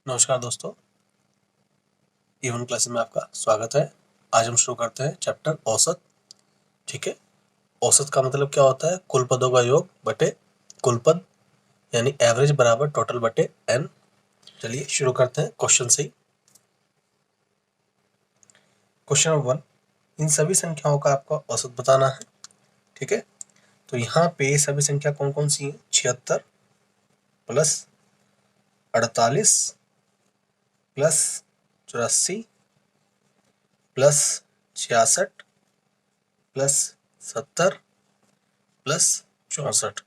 नमस्कार दोस्तों, even classes में आपका स्वागत है। आज हम शुरू करते हैं चैप्टर औसत। ठीक है, औसत का मतलब क्या होता है? कुल पदों का योग बटे कुल पद, यानी एवरेज बराबर टोटल बटे एन। चलिए शुरू करते हैं क्वेश्चन से ही। क्वेश्चन नंबर 1, इन सभी संख्याओं का आपको औसत बताना है। ठीक है, तो यहाँ पे सभी संख्या कौन कौन सी है? 76 plus 48 plus 84 plus 66 plus 70 plus 64।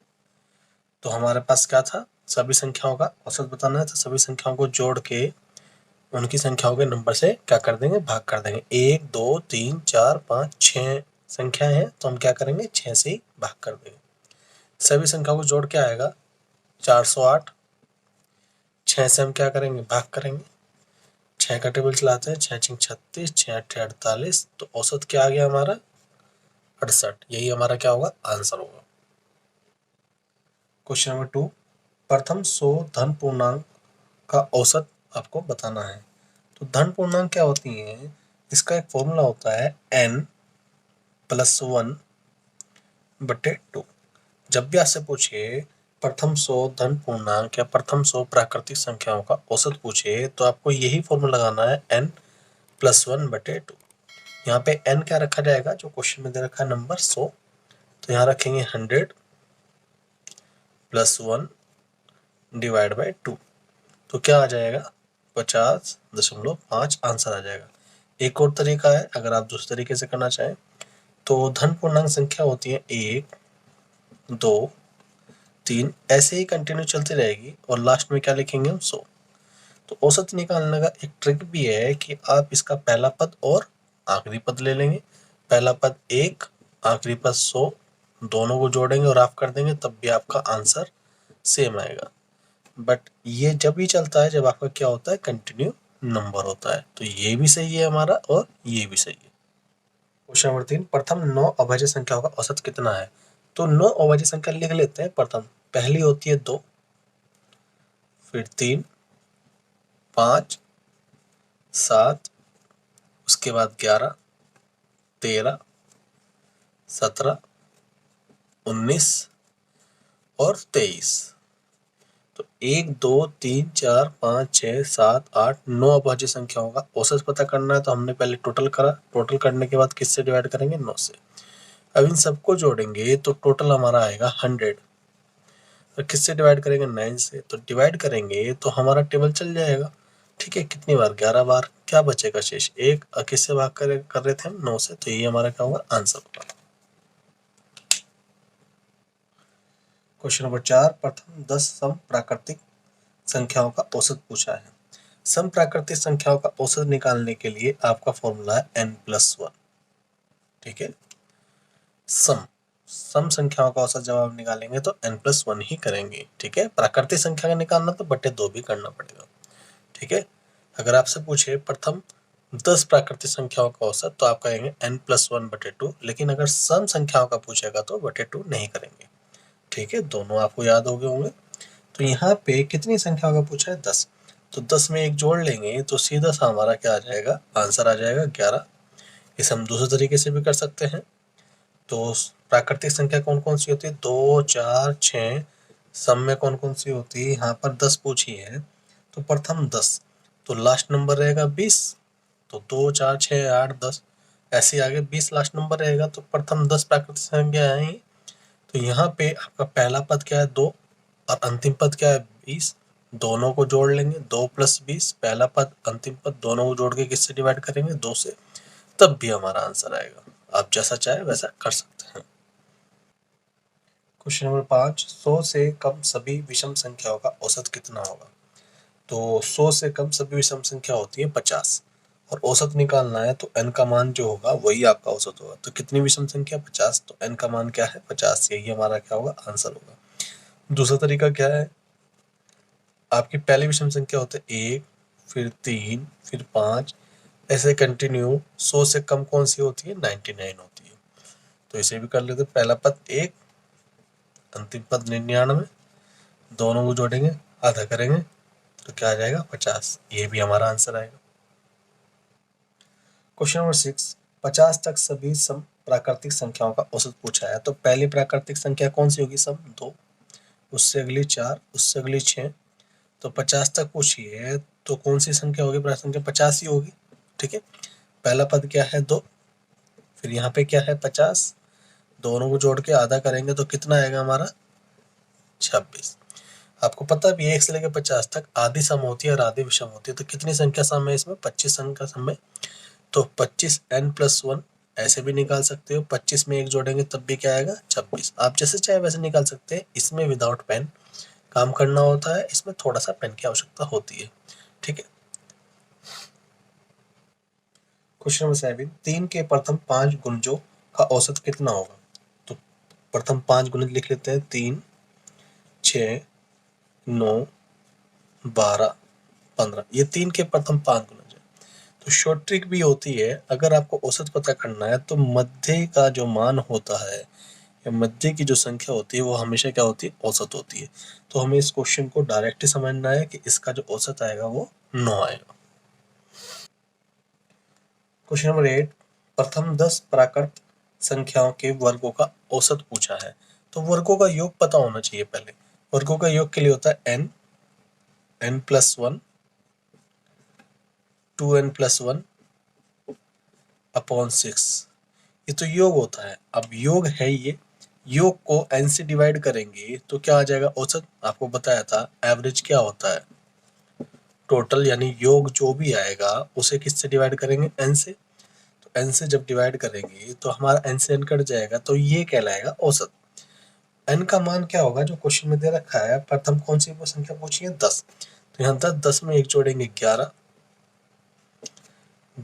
तो हमारे पास क्या था? सभी संख्याओं का औसत बताना है। तो सभी संख्याओं को जोड़ के उनकी संख्याओं के नंबर से क्या कर देंगे? भाग कर देंगे। 1 2 3 4 5 6 संख्याएं हैं, तो हम क्या करेंगे? 6 से ही भाग कर देंगे। सभी संख्याओं को जोड़ के आएगा 408। 6 से हम क्या करेंगे? भाग करेंगे। 6 का टेबल चलाते हैं। 6 6 36, 6 8 48। तो औसत क्या आ गया हमारा? 68। यही हमारा क्या होगा? आंसर होगा। क्वेश्चन नंबर 2, प्रथम 100 धन पूर्णांक का औसत आपको बताना है। तो धन पूर्णांक क्या होती है? इसका एक फॉर्मूला होता है n+1/2। जब भी आपसे पूछे प्रथम 100 धन पूर्णांक या प्रथम 100 प्राकृतिक संख्याओं का औसत पूछे, तो आपको यही फॉर्मूला लगाना है n+1/2। यहाँ पे n क्या रखा जाएगा? जो क्वेश्चन में दे रखा है नंबर 100, तो यहाँ रखेंगे 100 + 1/2। तो क्या आ जाएगा? 50.5 आंसर आ जाएगा। एक और तरीका है, अगर आप दूसरे तरीके से करना चाहें, तो धन पूर्णांक संख्या होती है 1 2 3, ऐसे ही कंटिन्यू चलती रहेगी और लास्ट में क्या लिखेंगे हम? 100। तो औसत निकालने का एक ट्रिक भी है कि आप इसका पहला पद और आखिरी पद ले लेंगे। पहला पद 1, आखिरी पद 100, दोनों को जोड़ेंगे और आप कर देंगे, तब भी आपका आंसर सेम आएगा। बट ये जब भी चलता है जब आपका क्या होता है? कंटिन्यू नंबर होता है। तो ये भी सही है हमारा और ये भी सही है। क्वेश्चन नंबर 3, प्रथम 9 अभाज्य संख्याओं का औसत कितना है? तो 9 अभाज्य संख्या लिख लेते हैं। प्रथम पहली होती है 2, फिर 3, 5, 7, उसके बाद 11, 13, 17, 19 और 23। तो 1 2 3 4 5 6 7 8 9 अभाज्य संख्याओं का औसत पता करना है। तो हमने पहले टोटल करा, टोटल करने के बाद किससे डिवाइड करेंगे? 9 से। अब इन सबको जोड़ेंगे तो टोटल हमारा आएगा 100। और किससे डिवाइड करेंगे? 9 से। तो डिवाइड करेंगे तो हमारा टेबल चल जाएगा। ठीक है, कितनी बार? 11 बार। क्या बचेगा शेष? 1। किससे भाग कर रहे थे हम? 9 से। तो ये हमारा क्या होगा? आंसर होगा। क्वेश्चन नंबर 4, प्रथम 10 सम प्राकृतिक संख्याओं का औसत पूछा है। सम प्राकृतिक संख्याओं का औसत निकालने के लिए आपका फॉर्मूला है n+1। ठीक है, सम सम संख्याओं का औसत जब आप निकालेंगे तो n+1 ही करेंगे। ठीक है, प्राकृतिक संख्या का निकालना तो बटे 2 भी करना पड़ेगा। ठीक है, अगर आपसे पूछे प्रथम 10 प्राकृतिक संख्याओं का औसत, तो आप कहेंगे n+1/2। लेकिन अगर सम संख्याओं का पूछेगा तो बटे 2 नहीं करेंगे। ठीक है, दोनों आपको याद हो गए होंगे। तो यहाँ पे कितनी संख्याओं का पूछा है? 10। तो 10 में एक जोड़ लेंगे तो सीधा सा हमारा क्या आ जाएगा? आंसर आ जाएगा 11। इसे हम दूसरे तरीके से भी कर सकते हैं। तो प्राकृतिक संख्या कौन कौन सी होती है? 2 4 6। सम में कौन कौन सी होती है? यहाँ पर 10 पूछी है, तो प्रथम 10, तो लास्ट नंबर रहेगा 20। तो 2 4 6 8 10, ऐसे आगे 20 लास्ट नंबर रहेगा। तो प्रथम 10 प्राकृतिक संख्या है। तो यहाँ पे आपका पहला पद क्या है? 2, और अंतिम पद क्या है? 20। दोनों को जोड़ लेंगे, 2 + 20, पहला पद अंतिम पद दोनों को जोड़ के किससे डिवाइड करेंगे? 2 से। तब भी हमारा आंसर आएगा। आप जैसा चाहे वैसा कर सकते हैं। क्वेश्चन नंबर 5, 100 से कम सभी विषम संख्याओं का औसत कितना होगा? तो 100 से कम सभी विषम संख्या होती है 50, और औसत निकालना है तो n का मान जो होगा वही आपका औसत होगा। तो कितनी विषम संख्या? 50। तो n का मान क्या है? 50। यही हमारा क्या होगा? आंसर होगा। दूसरा तरीका क्या है? आपकी पहली विषम संख्या होती है 1, फिर 3, फिर 5, ऐसे कंटिन्यू। 100 से कम कौन सी होती है? 99 होती है। तो इसे भी कर लेते। पहला पद 1, अंतिम पद 99, दोनों को जोड़ेंगे, आधा करेंगे, तो क्या आ जाएगा 50, ये भी हमारा आंसर आएगा। क्वेश्चन नंबर 6, 50 तक सभी सम प्राकृतिक संख्याओं का औसत पूछा है। तो पहली प्राकृतिक संख्या कौन सी होगी? सम 2, उससे अगली 4, उससे अगली 6, तो 50 तक पूछी है तो कौन सी संख्या होगी? प्राकृतिक संख्या 50 ही होगी। ठीक है, पहला पद क्या है? 2, फिर यहाँ पे क्या है? 50, दोनों को जोड़ के आधा करेंगे तो कितना आएगा हमारा? 26। आपको पता भी है 1 से लेकर 50 तक आधी सम होती है और आधी विषम होती है। तो कितनी संख्या सम है इसमें? 25 संख्या सम है। तो 25n+1 ऐसे भी निकाल सकते हो, 25 में 1 जोड़ेंगे तब भी क्या आएगा? 26। आप जैसे चाहे वैसे निकाल सकते हैं। इसमें विदाउट पेन काम करना होता है, इसमें थोड़ा सा पेन की आवश्यकता होती है। ठीक है। क्वेश्चन नंबर 7, 3 के प्रथम 5 गुणजों का औसत कितना होगा? तो प्रथम 5 गुणज लिख लेते हैं। 3, 6, 9, 12, 15, ये 3 के प्रथम 5 गुणज है। तो शॉर्ट ट्रिक भी होती है, अगर आपको औसत पता करना है तो मध्य का जो मान होता है या मध्य की जो संख्या होती है वो हमेशा क्या होती है? औसत होती है। तो हमें इस क्वेश्चन को डायरेक्ट ही समझना है कि इसका जो औसत आएगा वो 9 आएगा। क्वेश्चन नंबर 8, प्रथम 10 प्राकृत संख्याओं के वर्गों का औसत पूछा है। तो वर्गों का योग पता होना चाहिए पहले। वर्गों का योग के लिए होता है n, n+1, 2n+1 अपॉन 6। ये तो योग होता है। अब योग है ये, योग को n से डिवाइड करेंगे तो क्या आ जाएगा? औसत। आपको बताया था एवरेज क्या होता है? टोटल, यानी योग जो भी आएगा उसे किससे डिवाइड करेंगे? n से। तो n से जब डिवाइड करेंगे तो हमारा n से n कट जाएगा, तो ये कहलाएगा औसत। n का मान क्या होगा जो क्वेश्चन में दे रखा है? प्रथम कौन सी वो संख्या पूछी है? 10। तो यहाँ 10 में 1 जोड़ेंगे 11,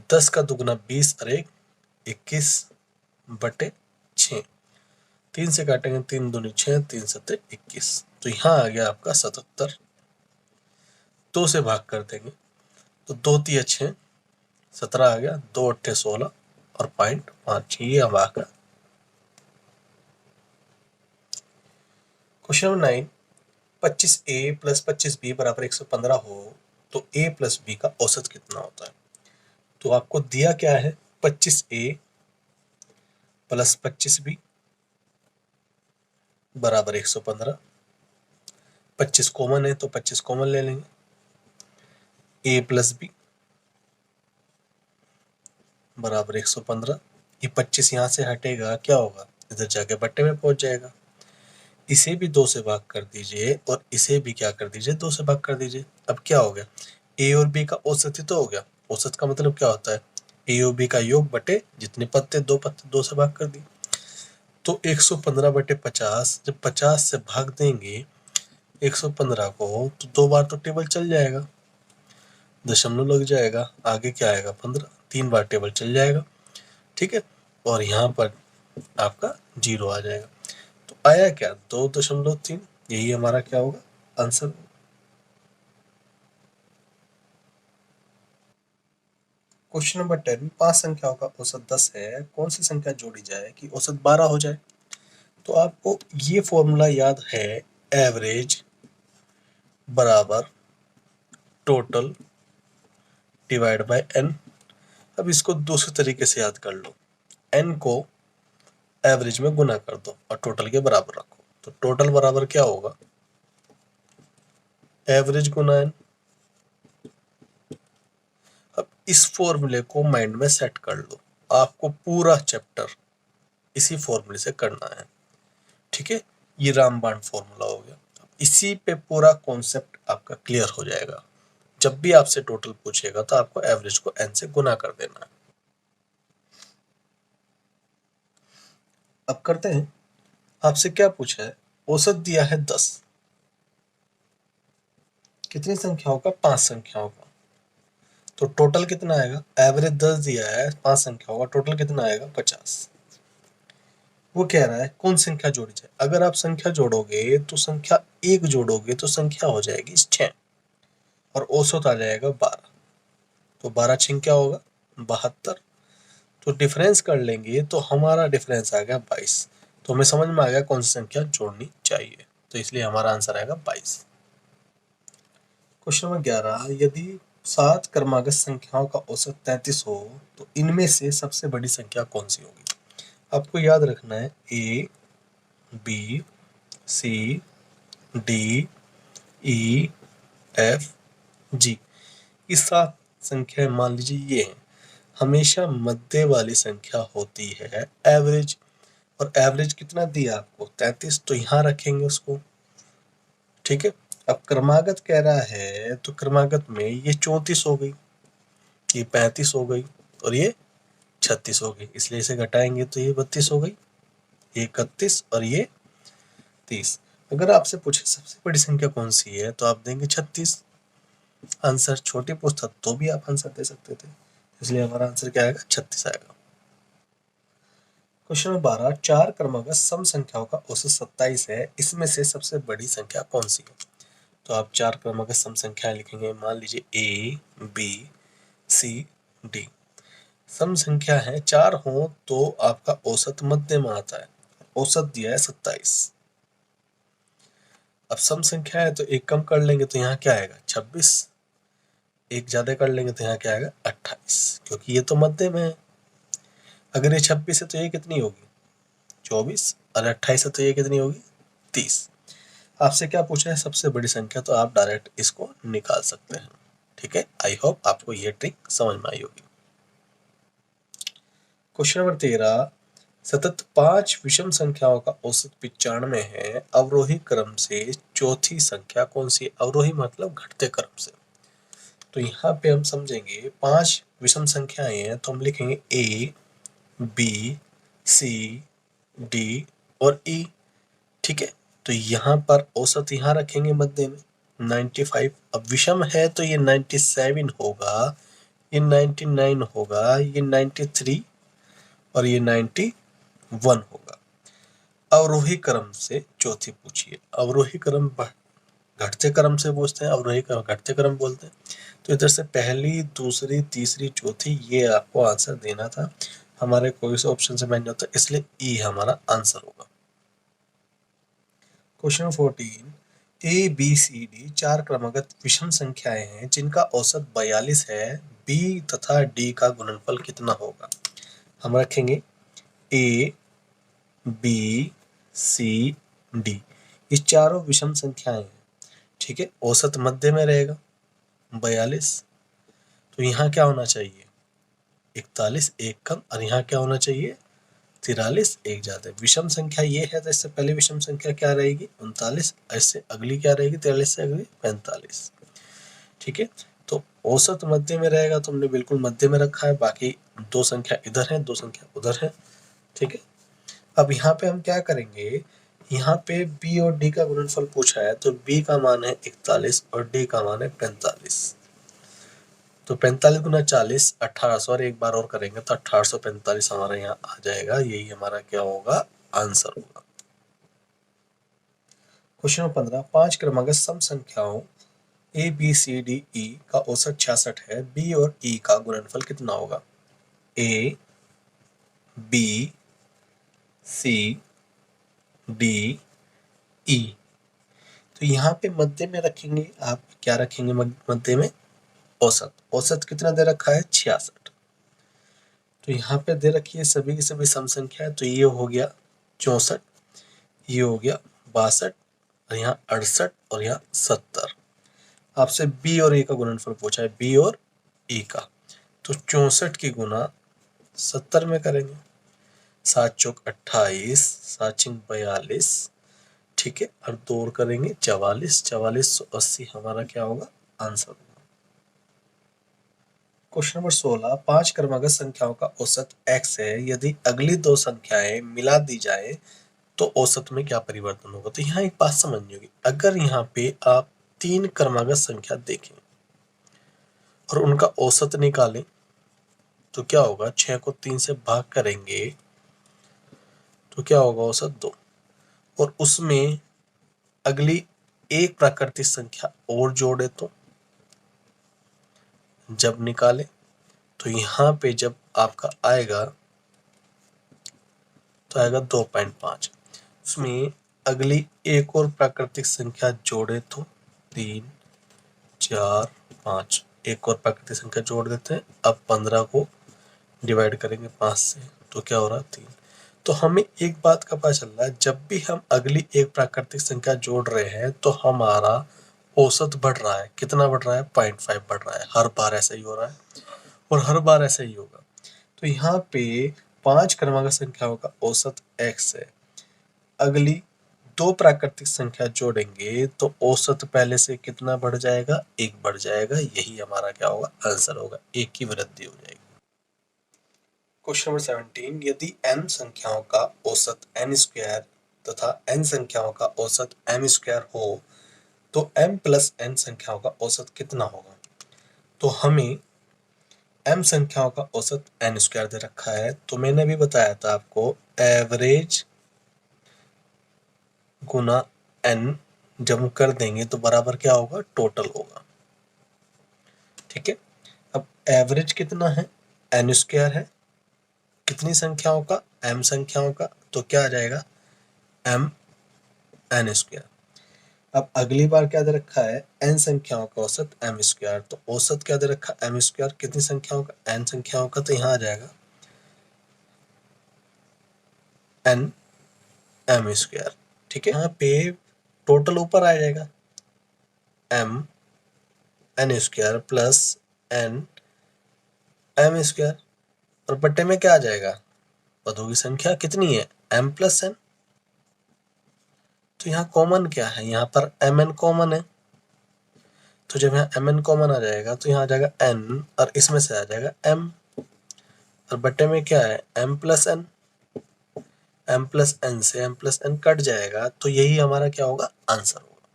10 का दुगना 20 और 1 21/6। 3 से काटेंगे 3 दूनी 6, 3 सत्ते 21। तो यहाँ आ गया आपका 77। 2 से भाग कर देंगे तो 2 तिया 6, 17 आ गया, 2 अट्ठे 16 और 0.5, ये अब आ गया। क्वेश्चन नंबर 9, 25a + 25b = 115 हो तो a + b का औसत कितना होता है? तो आपको दिया क्या है? 25a + 25b = 115। 25 कॉमन है तो 25 कॉमन ले लेंगे। a + b = 115। ये 25 यहाँ से हटेगा, क्या होगा? इधर जाके बट्टे में पहुंच जाएगा। इसे भी 2 से भाग कर दीजिए और इसे भी क्या कर दीजिए? 2 से भाग कर दीजिए। अब क्या हो गया? ए और बी का औसत ही तो हो गया। औसत का मतलब क्या होता है? ए और बी का योग बटे जितने पत्ते, 2 पत्ते 2 से भाग कर दी। तो 115/50, जब 50 से भाग देंगे 115 को तो 2 बार तो टेबल चल जाएगा, दशमलव लग जाएगा, आगे क्या आएगा? 15, 3 बार टेबल चल जाएगा। ठीक है, और यहाँ पर आपका 0 आ जाएगा। तो आया क्या? 2.3। यही हमारा क्या होगा? आंसर। क्वेश्चन नंबर 10, 5 संख्याओं का औसत 10 है, कौन सी संख्या जोड़ी जाए कि औसत 12 हो जाए? तो आपको ये फॉर्मूला याद है, एवरेज बराबर टोटल डिवाइड बाय n। अब इसको दूसरे तरीके से याद कर लो। n को एवरेज में गुना कर दो और टोटल के बराबर रखो। तो टोटल बराबर क्या होगा? एवरेज गुना n। अब इस फॉर्मूले को माइंड में सेट कर लो। आपको पूरा चैप्टर इसी फॉर्मूले से करना है। ठीक है, ये रामबाण फॉर्मूला हो गया। इसी पे पूरा कॉन्सेप्ट आपका क्लियर हो जाएगा। जब भी आपसे टोटल पूछेगा तो आपको एवरेज को n से गुना कर देना है। अब करते हैं, आपसे क्या पूछा है? औसत दिया है 10, कितनी संख्याओं का? 5 संख्याओं का। तो टोटल कितना आएगा? एवरेज 10 दिया है, 5 संख्याओं का, टोटल कितना आएगा? 50। वो कह रहा है कौन संख्या जोड़ी जाए। अगर आप संख्या जोड़ोगे तो संख्या 1 जोड़ोगे तो संख्या हो जाएगी 6 और औसत आ जाएगा 12। तो 12 छिंग क्या होगा? 72। तो डिफरेंस कर लेंगे तो हमारा डिफरेंस आ गया 22। तो हमें समझ में आ गया कौन सी संख्या जोड़नी चाहिए। तो इसलिए हमारा आंसर आएगा 22। क्वेश्चन नंबर 11, यदि 7 क्रमागत संख्याओं का औसत 33 हो तो इनमें से सबसे बड़ी संख्या कौन सी होगी? आपको याद रखना है ए, बी, सी, डी, ई, एफ, जी। ये 7 संख्याएं मान लीजिए ये हैं। हमेशा मध्य वाली संख्या होती है एवरेज, और एवरेज कितना दिया आपको 33, तो यहाँ रखेंगे उसको। ठीक है, अब क्रमागत कह रहा है तो क्रमागत में ये 34 हो गई, ये 35 हो गई और ये 36 हो गई, इसलिए इसे घटाएंगे तो ये 32 हो गई, ये 31 और ये 30। अगर आपसे पूछे सबसे बड़ी संख्या कौन सी है तो आप देंगे 36। आंसर छोटी पूछता तो भी आप आंसर दे सकते थे, इसलिए हमारा आंसर क्या आएगा 36 आएगा। क्वेश्चन नंबर 12, 4 क्रमागत सम संख्याओं का औसत 27 है, इसमें से सबसे बड़ी संख्या कौन सी है? तो आप 4 क्रमागत सम संख्याएं लिखेंगे, मान लीजिए ए, बी, सी, डी। सम संख्या है 4 हो तो आपका औसत मध्य में आता है, औसत दिया है 27। अब सम संख्या है तो एक कम कर लेंगे तो यहाँ क्या आएगा 26, एक ज्यादा कर लेंगे तो यहाँ क्या आएगा 28, क्योंकि ये तो मध्य में है। अगर ये 26 है तो ये कितनी होगी 24, और 28 है तो ये कितनी होगी 30। आपसे क्या पूछा है सबसे बड़ी संख्या, तो आप डायरेक्ट इसको निकाल सकते हैं। ठीक है, आई होप आपको ये ट्रिक समझ में आई होगी। क्वेश्चन नंबर 13, सतत 5 विषम संख्याओं का औसत 95 है, अवरोही क्रम से चौथी संख्या कौन सी? अवरोही मतलब घटते क्रम से। तो यहाँ पे हम समझेंगे 5 विषम संख्याएं हैं तो हम लिखेंगे ए, बी, सी, डी और ई। ठीक है, तो यहाँ पर औसत यहाँ रखेंगे मध्य में 95। अब विषम है तो ये 97 होगा, ये 99 होगा, ये 93 और ये 91 होगा। अवरोही क्रम से चौथी पूछिए। अवरोही क्रम घटते क्रम से पूछते हैं, अवरोही क्रम घटते क्रम बोलते हैं। तो इधर से पहली, दूसरी, तीसरी, चौथी, ये आपको आंसर देना था। हमारे कोई से ऑप्शन से मैच नहीं होता, इसलिए ई हमारा आंसर होगा। क्वेश्चन 14, ए, बी, सी, डी 4 क्रमागत विषम संख्याएं हैं जिनका औसत 42 है, बी तथा डी का गुणनफल कितना होगा? हम रखेंगे ए, बी, सी, डी, ये चारों विषम संख्याएं हैं। ठीक है, औसत मध्य में रहेगा 42, तो यहाँ क्या होना चाहिए 41, एक कम, और यहाँ क्या होना चाहिए 43, एक ज्यादा। विषम संख्या ये है तो इससे पहले विषम संख्या क्या रहेगी 39, इससे अगली क्या रहेगी 43 से अगली 45। ठीक है, तो औसत मध्य में रहेगा तो हमने बिल्कुल मध्य में रखा है, बाकी 2 संख्या इधर है, 2 संख्या उधर है। ठीक है, अब यहाँ पे हम क्या करेंगे, यहाँ पे बी और डी का गुणनफल पूछा है तो बी का मान है 41 और डी का मान है 45। तो 45 गुना 40 1800, और एक बार और करेंगे तो 1845 हमारा यहाँ आ जाएगा। यही हमारा क्या होगा आंसर होगा। क्वेश्चन 15, 5 क्रमागत सम संख्याओं ए, बी, सी, डी, ई का औसत 66 है, बी और ई का गुणनफल कितना होगा? ए, बी, सी, डी, ई। तो यहाँ पे मध्य में रखेंगे, आप क्या रखेंगे मध्य में? औसत। औसत कितना दे रखा है 66, तो यहाँ पे दे रखी है सभी की सभी सम संख्या है, तो ये हो गया 64, ये हो गया 62, और यहाँ 68 और यहाँ 70। आपसे बी और ए का गुणनफल पूछा है, बी और ए का, तो 64 की गुना 70 में करेंगे, 7 चौक 28, 7 छिंग 42। ठीक है, और 2 करेंगे 44, 4480 हमारा क्या होगा आंसर होगा। क्वेश्चन नंबर 16, 5 क्रमागत संख्याओं का औसत x है, यदि अगली 2 संख्याएं मिला दी जाए तो औसत में क्या परिवर्तन होगा? तो यहाँ एक बात समझनी होगी, अगर यहाँ पे आप 3 क्रमागत संख्या देखें और उनका औसत निकालें तो क्या होगा, 6 को 3 से भाग करेंगे तो क्या होगा औसत 2, और उसमें अगली एक प्राकृतिक संख्या और जोड़े तो जब निकाले तो यहाँ पे जब आपका आएगा तो आएगा 2.5, उसमें अगली एक और प्राकृतिक संख्या जोड़े तो 3, 4, 5, एक और प्राकृतिक संख्या जोड़ देते हैं। अब 15 को डिवाइड करेंगे 5 से तो क्या हो रहा है 3। तो हमें एक बात का पता चल रहा है, जब भी हम अगली एक प्राकृतिक संख्या जोड़ रहे हैं तो हमारा औसत बढ़ रहा है। कितना बढ़ रहा है? 0.5 बढ़ रहा है। हर बार ऐसा ही हो रहा है और हर बार ऐसा ही होगा। तो यहाँ पे 5 क्रमांक संख्याओं का औसत x है। अगली 2 प्राकृतिक संख्या जोड़ेंगे तो औसत पहले से कितना बढ़ जाएगा? 1 बढ़ जाएगा। यही हमारा क्या होगा? आंसर होगा। 1 की वृद्धि हो जाएगी। क्वेश्चन नंबर 17, यदि n संख्याओं का औसत n स्क्वायर तथा n संख्याओं का औसत m स्क्वायर हो तो m प्लस n संख्याओं का औसत कितना होगा? तो हमें m संख्याओं का औसत n स्क्वायर दे रखा है, तो मैंने भी बताया था आपको एवरेज गुना n जब कर देंगे तो बराबर क्या होगा? टोटल होगा। ठीक है, अब एवरेज कितना है? n स्क्वायर है। कितनी संख्याओं का? m संख्याओं का। तो क्या आ जाएगा? m n square. अब अगली बार क्या दे रखा है? n संख्याओं का औसत m स्क्वायर। तो औसत क्या दे रखा? m square. कितनी संख्याओं का? n संख्याओं का। तो यहाँ आ जाएगा n m स्क्वायर। ठीक है, यहाँ पे टोटल ऊपर आ जाएगा m n square plus n m square और बट्टे में क्या आ जाएगा? पदों की संख्या कितनी है? m plus n। तो यहाँ कॉमन क्या है? यहाँ पर mn कॉमन है। तो जब यहाँ mn कॉमन आ जाएगा तो यहाँ आ जाएगा n और इसमें से आ जाएगा m और बट्टे में क्या है? m plus n। m plus n से m प्लस n कट जाएगा तो यही हमारा क्या होगा? आंसर होगा।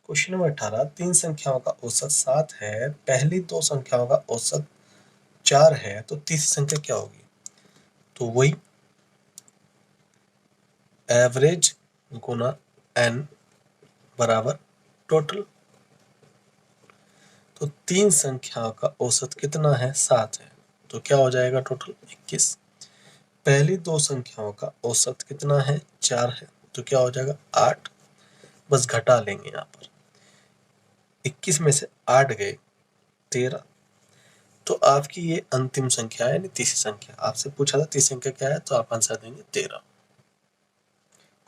क्वेश्चन नंबर 18, 3 संख्याओं का औसत 7 है, पहली 2 संख्याओं का औसत 4 है, तो तीसरी संख्या क्या होगी? तो वही एवरेज गुना n बराबर टोटल। तो 3 संख्याओं का औसत कितना है? 7 है। तो क्या हो जाएगा? टोटल 21। पहली 2 संख्याओं का औसत कितना है? 4 है। तो क्या हो जाएगा? 8। बस घटा लेंगे यहाँ पर। 21 में से 8 गए 13। तो आपकी ये अंतिम संख्या है, यानी तीसरी संख्या। आपसे पूछा था तीसरी संख्या क्या है, तो आप आंसर देंगे 13।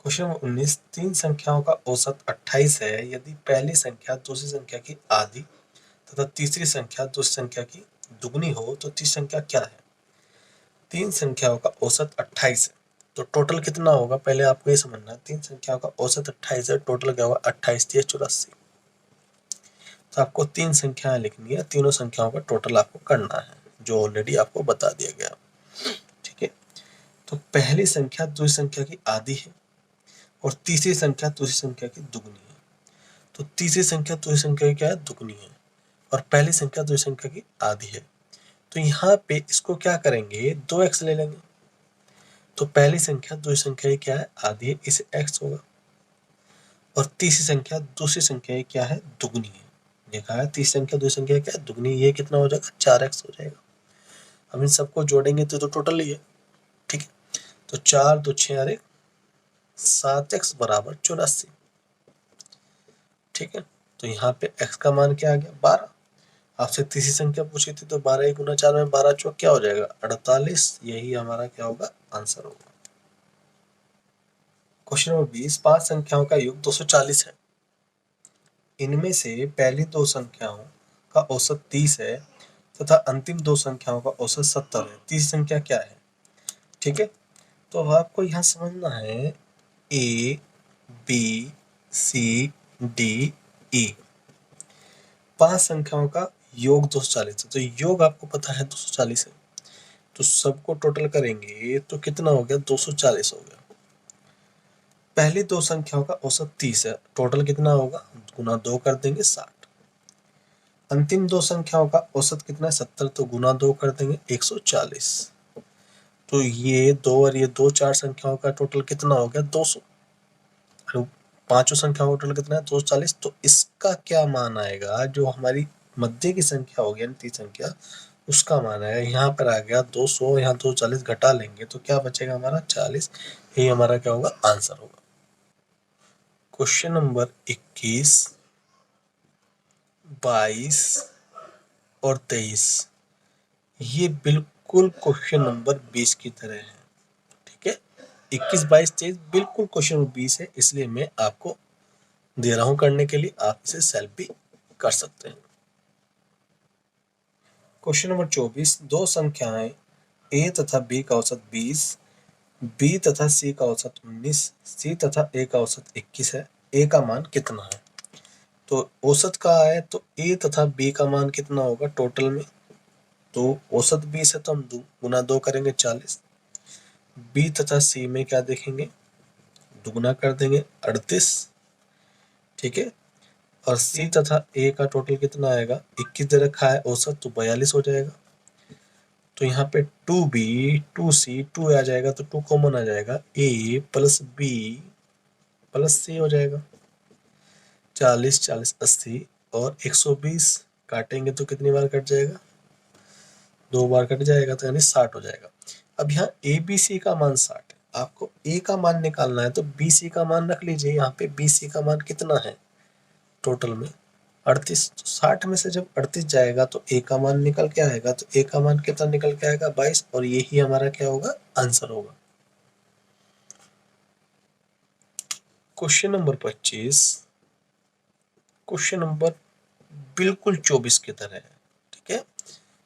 क्वेश्चन नंबर 19, 3 संख्याओं का औसत 28 है, यदि पहली संख्या दूसरी संख्या की आधी तथा तीसरी संख्या दूसरी संख्या की दुगनी हो तो तीसरी संख्या क्या है? 3 संख्याओं का औसत 28 है, तो टोटल कितना होगा? पहले आपको ये समझना है। 3 संख्याओं का औसत 28 है, टोटल क्या होगा? 28 3 84। तो आपको 3 संख्याएं लिखनी है, तीनों संख्याओं का टोटल आपको करना है, जो ऑलरेडी आपको बता दिया गया। ठीक है, तो पहली संख्या दूसरी संख्या की आधी है और तीसरी संख्या दूसरी संख्या की दुगनी है। तो तीसरी संख्या दूसरी संख्या की क्या है? दुगनी है और पहली संख्या दूसरी संख्या की आधी है। तो यहाँ पे इसको क्या करेंगे? 2x ले लेंगे। तो पहली संख्या दूसरी संख्या की क्या है? आधी है, इसे x होगा। और तीसरी संख्या दूसरी संख्या की क्या है? दुगनी है। देखा है, तीसरी संख्या दूसरी संख्या क्या है? दुगनी। ये कितना हो जाएगा? 4x हो जाएगा। हम इन सबको जोड़ेंगे तो टोटल ही है। ठीक है, तो 4 2 6 और 1 7x बराबर 84। ठीक है, तो यहाँ पे x का मान क्या आ गया? 12। आपसे तीसरी संख्या पूछी थी तो 12 गुना 4 में 12 चौक क्या हो जाएगा? 48। यही हमारा क्या होगा? आंसर होगा। क्वेश्चन नंबर 20, 5 संख्याओं का योग 240 है। इनमें से पहली 2 संख्याओं का औसत 30 है तथा अंतिम 2 संख्याओं का औसत 70 है। तीसरी संख्या क्या है? ठीक है, तो आपको यहाँ समझना है A B C D E 5 संख्याओं का योग 240 है। तो योग आपको पता है 240 है, तो सबको टोटल करेंगे तो कितना हो गया? 240 हो गया। पहली 2 संख्याओं का औसत 30 है, टोटल कितना होगा? गुना 2 कर देंगे 60। अंतिम 2 संख्याओं का औसत कितना है? 70, तो गुना 2 कर देंगे 140। तो ये 2 और ये 2 4 संख्याओं का टोटल कितना हो गया? 200। पांचों संख्याओं का टोटल कितना है? 240। तो इसका क्या मान आएगा? जो हमारी मध्य की संख्या होगी यानी तीसरी संख्या, उसका मान आएगा। यहाँ पर आ गया 200, यहाँ 240 घटा लेंगे तो क्या बचेगा हमारा? 40। यही हमारा क्या होगा? आंसर होगा। क्वेश्चन नंबर 21, 22 और 23 ये बिल्कुल क्वेश्चन नंबर 20 की तरह है। ठीक है, 21, 22, 23 बिल्कुल क्वेश्चन नंबर 20 है, इसलिए मैं आपको दे रहा हूं करने के लिए, आप इसे सेल्फ भी कर सकते हैं। क्वेश्चन नंबर 24, दो संख्याएं ए तथा बी का औसत 20, बी तथा सी का औसत 19, सी तथा ए का औसत 21 है, ए का मान कितना है? तो औसत का है तो ए तथा बी का मान कितना होगा टोटल में? तो औसत 20 है तो हम गुना 2 करेंगे 40। बी तथा सी में क्या देखेंगे, दुगुना कर देंगे 38। ठीक है, और सी तथा ए का टोटल कितना आएगा, 21 दे रखा है औसत, तो 42 हो जाएगा। तो यहाँ पे 2b 2c 2 आ जाएगा, तो 2 कॉमन आ जाएगा, a प्लस बी प्लस सी हो जाएगा। 40 40 80 और 120 काटेंगे तो कितनी बार कट जाएगा, 2 बार कट जाएगा, तो यानी 60 हो जाएगा। अब यहाँ ए बी सी का मान 60 है, आपको ए का मान निकालना है तो बी सी का मान रख लीजिए। यहाँ पे बी सी का मान कितना है टोटल में 38, तो 60 में से जब 38 जाएगा तो ए का मान निकल के आएगा, तो ए का मान कितना निकल के आएगा 22, और यही हमारा क्या होगा आंसर होगा। क्वेश्चन नंबर 25, क्वेश्चन नंबर बिल्कुल 24 की तरह है। ठीक है,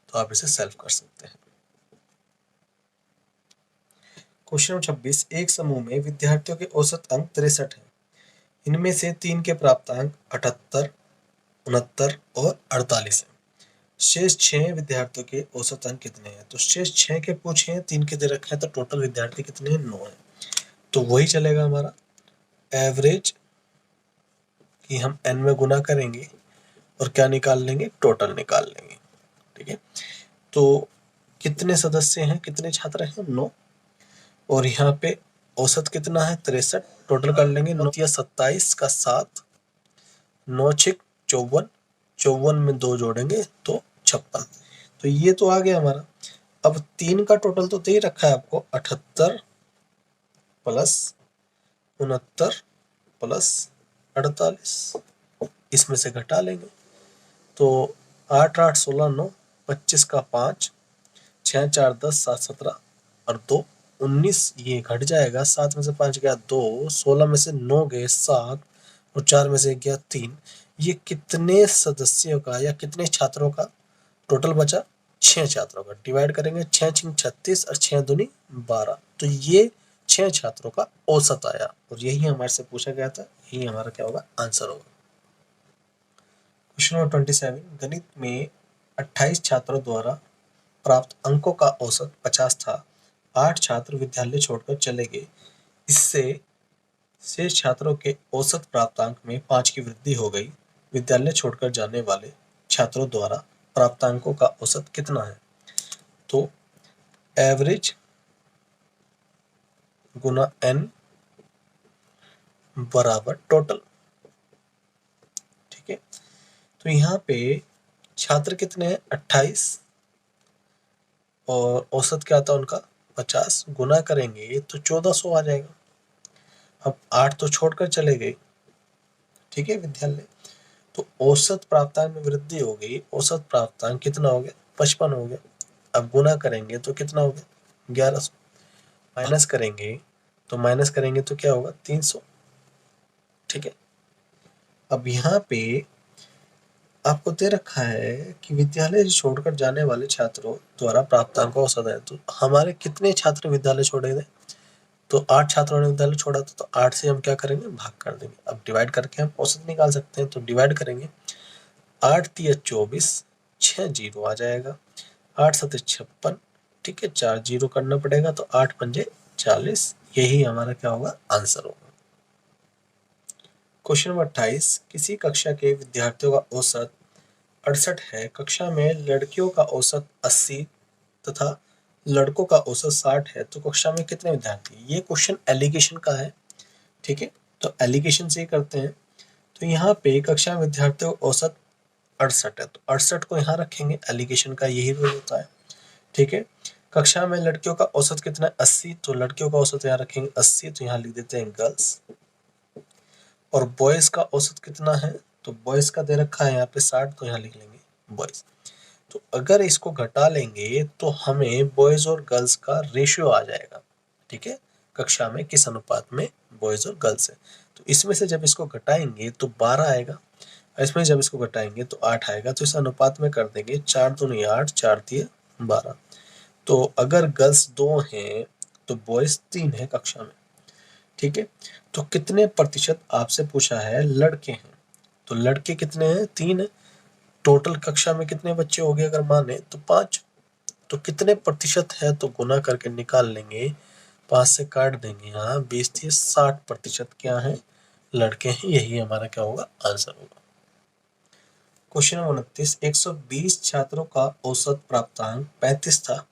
तो आप इसे सॉल्व कर सकते हैं। क्वेश्चन नंबर 26, एक समूह में विद्यार्थियों के औसत अंक 63 है, इनमें से 3 के प्राप्तांक 78, 69 और 48 है। शेष 6 विद्यार्थियों के औसत अंक कितने हैं? तो शेष 6 के पूछे हैं, 3 के दे रखे हैं, तो टोटल विद्यार्थी कितने हैं 9 है। तो वही चलेगा हमारा एवरेज कि हम n में गुना करेंगे और क्या निकाल लेंगे, टोटल निकाल लेंगे। ठीक है, तो कितने सदस्य हैं, कितने छात्र हैं 9, और यहाँ पे औसत कितना है 63, टोटल कर लेंगे 9 या 27 का 7, 9 6 54, 54 में 2 जोड़ेंगे तो 56। तो ये तो आ गया हमारा। अब 3 का टोटल तो दे रखा है आपको 78 प्लस 69 प्लस 48, इसमें से घटा लेंगे तो 8 8 16 9, 25 का 5, 6 4 10 7 17 और 2 19, ये घट जाएगा, 7 में से 5 गया 2, 16 में से 9 गए 7 और 4 में से गया 3। ये कितने सदस्यों का या कितने छात्रों का टोटल बचा, 6 छात्रों का। डिवाइड करेंगे 6 6 36 और 6 दूनी 12, तो ये 6 छात्रों का औसत आया, और यही हमारे से पूछा गया था, यही हमारा क्या होगा आंसर होगा। क्वेश्चन नंबर 27, गणित में 28 छात्रों द्वारा प्राप्त अंकों का औसत 50 था, 8 छात्र विद्यालय छोड़कर चले गए, इससे शेष छात्रों के औसत प्राप्तांक में 5 की वृद्धि हो गई, विद्यालय छोड़कर जाने वाले छात्रों द्वारा प्राप्तांकों का औसत कितना है? तो एवरेज गुना n बराबर टोटल। ठीक है, तो यहाँ पे छात्र कितने हैं 28 और औसत क्या था उनका 50, गुना करेंगे तो 1400 आ जाएगा। अब 8 तो छोड़कर चले गए, ठीक है विद्यालय, तो औसत प्राप्तांक में वृद्धि हो गई, औसत प्राप्तांक कितना हो गया 55 हो गया। अब गुना करेंगे तो कितना हो गया 1100, माइनस करेंगे तो क्या होगा 300। ठीक है, अब यहाँ पे आपको दे रखा है कि विद्यालय छोड़कर जाने वाले छात्रों द्वारा प्राप्तांक का औसत है, तो हमारे कितने छात्र विद्यालय छोड़े थे, तो 8 छात्रों ने विद्यालय छोड़ा था, तो 8 से हम क्या करेंगे भाग कर देंगे। अब डिवाइड करके हम औसत निकाल सकते हैं, तो डिवाइड करेंगे 8 3 24, 6 जीरो आ जाएगा, 8 7 56, ठीक है 4 जीरो करना पड़ेगा, तो 8 पंजे 40, यही हमारा क्या होगा आंसर होगा। क्वेश्चन नंबर 28, किसी कक्षा के विद्यार्थियों का औसत 68 है, कक्षा में लड़कियों का औसत 80 तथा लड़कों का औसत 60 है, तो कक्षा में कितने विद्यार्थी? ये क्वेश्चन एलिगेशन का है। ठीक है, तो एलिगेशन से ही करते हैं। तो यहाँ पे कक्षा में विद्यार्थियों का औसत 68 है, तो 68 को यहाँ रखेंगे, एलिगेशन का यही रूल होता है। ठीक है, कक्षा में लड़कियों का औसत कितना है 80, तो लड़कियों का औसत यहाँ रखेंगे 80, तो यहाँ लिख देते हैं गर्ल्स, और बॉयज का औसत कितना है तो बॉयज का दे रखा है यहाँ पे 60, तो यहाँ लिख लेंगे बॉयज। तो अगर इसको घटा लेंगे तो हमें बॉयज और गर्ल्स का रेशियो आ जाएगा, ठीक है, कक्षा में किस अनुपात में बॉयज और गर्ल्स है। तो इसमें से जब इसको घटाएंगे तो 12 आएगा, इसमें जब इसको घटाएंगे तो 8 आएगा। तो इस अनुपात में कर देंगे 4 दूनी 8, 4 तिये 12। तो अगर गर्ल्स 2 हैं तो बॉयज 3 है कक्षा में, ठीक है। तो कितने प्रतिशत आपसे पूछा है लड़के हैं, तो लड़के कितने हैं, 3 है। टोटल कक्षा में कितने बच्चे हो गए अगर माने तो 5। तो कितने प्रतिशत है तो गुना करके निकाल लेंगे, 5 से काट देंगे, यहाँ 20 थी 60% क्या है, लड़के हैं। यही हमारा क्या होगा, आंसर होगा। क्वेश्चन नंबर 29, 120 छात्रों का औसत प्राप्तांक 35 था।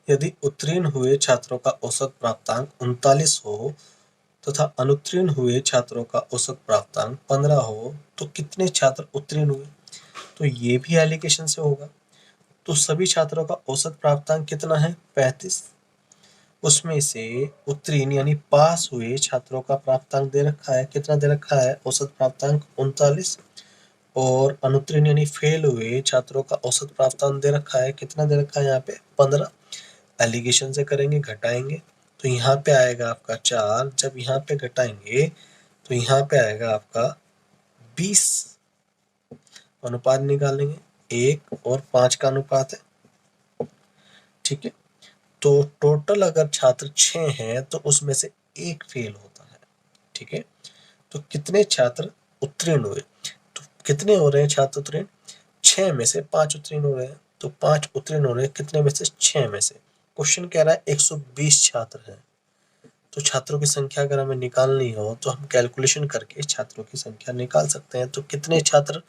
यदि उत्तीर्ण हुए छात्रों का औसत प्राप्तांक 39 हो तथा अनुत्तीर्ण हुए छात्रों का औसत प्राप्तांक 15 हो तो कितने छात्र उत्तीर्ण हुए। तो ये भी एलिगेशन से होगा। तो सभी छात्रों का औसत प्राप्तांक कितना है, 35। उसमें से उत्तीर्ण यानी पास हुए छात्रों का प्राप्तांक दे रखा है, कितना दे रखा है, औसत प्राप्तांक 39। और अनुत्तीर्ण यानी फेल हुए छात्रों का औसत प्राप्तांक दे रखा है, कितना दे रखा है यहाँ पे, 15। एलिगेशन से करेंगे, घटाएंगे तो यहाँ पे आएगा आपका 4, जब यहाँ पे घटाएंगे तो यहाँ पे आएगा आपका 20। अनुपात निकालेंगे, 1 और 5 का अनुपात है, ठीक है। तो टोटल अगर छात्र 6 हैं तो उसमें से 1 फेल होता है, ठीक है। तो कितने छात्र उत्तीर्ण हुए, तो कितने हो रहे हैं छात्र उत्तीर्ण, 6 में से 5 उत्तीर्ण हो रहे हैं। तो 5 उत्तीर्ण हो रहे हैं कितने में से, 6 में से। क्वेश्चन कह रहा है 120 छात्र हैं, तो छात्रों की संख्या अगर हमें निकालनी हो तो हम कैलकुलेशन करके छात्रों की संख्या निकाल सकते हैं। तो कितने छात्र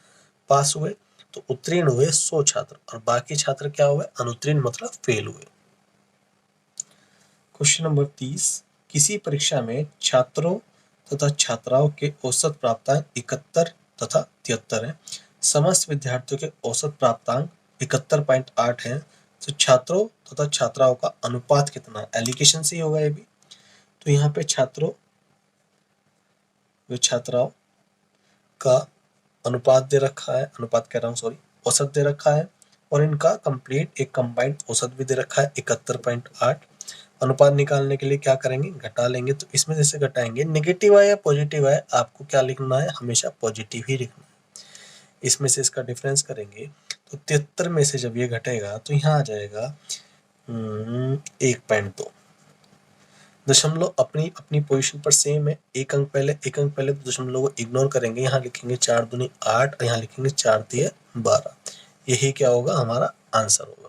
पास हुए, तो उत्तीर्ण हुए 100 छात्र और बाकी छात्र क्या हुए, अनुत्तीर्ण मतलब फेल हुए। क्वेश्चन नंबर 30, किसी परीक्षा में छात्रों तथा छात्राओं के औसत प्राप्तांक 71 तथा 73 है। समस्त विद्यार्थियों के औसत प्राप्तांक 71.8 है। तो छात्रों तथा छात्राओं का अनुपात कितना है, एलिगेशन से ही होगा ये भी। तो यहाँ पे छात्रों व छात्राओं का अनुपात दे रखा है, अनुपात कह रहा हूँ सॉरी, औसत दे रखा है और इनका कंप्लीट एक कंबाइंड औसत भी दे रखा है 71.8। अनुपात निकालने के लिए क्या करेंगे, घटा लेंगे। तो इसमें जैसे घटाएंगे, नेगेटिव है या पॉजिटिव है, आपको क्या लिखना है, हमेशा पॉजिटिव ही लिखना है। इसमें से इसका डिफरेंस करेंगे तो 73 में से जब ये घटेगा तो यहाँ आ जाएगा 1.2। दशमलव अपनी अपनी पोजीशन पर सेम है, एक अंक पहले तो दशमलव को इग्नोर करेंगे, यहाँ लिखेंगे 4 दूनी 8 और यहाँ लिखेंगे 4 तिये 12। यही क्या होगा, हमारा आंसर होगा।